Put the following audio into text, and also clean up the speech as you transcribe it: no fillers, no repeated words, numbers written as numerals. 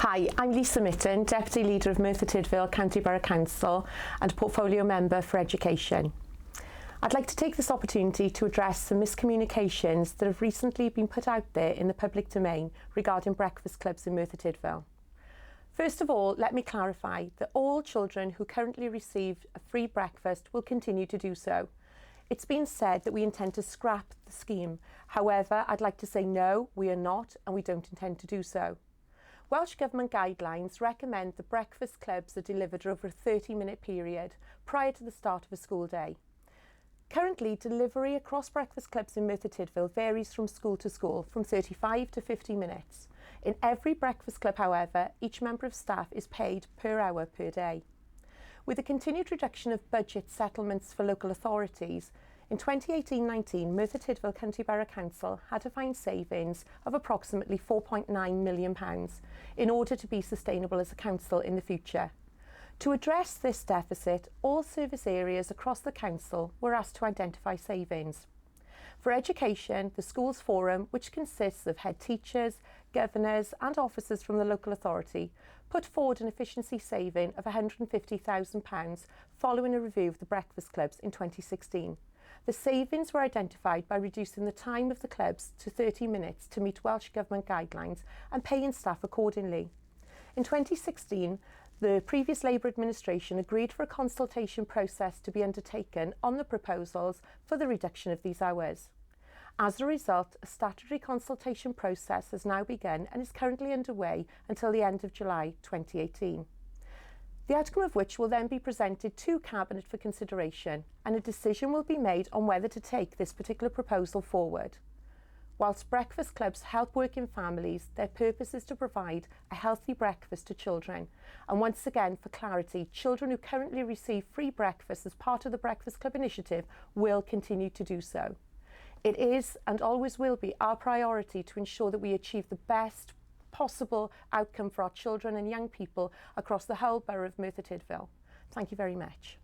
Hi, I'm Lisa Mytton, Deputy Leader of Merthyr Tydfil County Borough Council and Portfolio Member for Education. I'd like to take this opportunity to address some miscommunications that have recently been put out there in the public domain regarding breakfast clubs in Merthyr Tydfil. First of all, let me clarify that all children who currently receive a free breakfast will continue to do so. It's been said that we intend to scrap the scheme. However, I'd like to say no, we are not, and we don't intend to do so. Welsh Government guidelines recommend that breakfast clubs are delivered over a 30-minute period prior to the start of a school day. Currently, delivery across breakfast clubs in Merthyr Tydfil varies from school to school, from 35 to 50 minutes. In every breakfast club, however, each member of staff is paid per hour per day. With the continued reduction of budget settlements for local authorities, in 2018-19, Merthyr Tydfil County Borough Council had to find savings of approximately £4.9 million in order to be sustainable as a council in the future. To address this deficit, all service areas across the council were asked to identify savings. For education, the Schools Forum, which consists of head teachers, governors and officers from the local authority, put forward an efficiency saving of £150,000 following a review of the breakfast clubs in 2016. The savings were identified by reducing the time of the clubs to 30 minutes to meet Welsh Government guidelines and paying staff accordingly. In 2016, the previous Labour administration agreed for a consultation process to be undertaken on the proposals for the reduction of these hours. As a result, a statutory consultation process has now begun and is currently underway until the end of July 2018. The outcome of which will then be presented to Cabinet for consideration, and a decision will be made on whether to take this particular proposal forward. Whilst breakfast clubs help working families, their purpose is to provide a healthy breakfast to children. And once again, for clarity, children who currently receive free breakfast as part of the Breakfast Club initiative will continue to do so. It is and always will be our priority to ensure that we achieve the best possible outcome for our children and young people across the whole borough of Merthyr Tydfil. Thank you very much.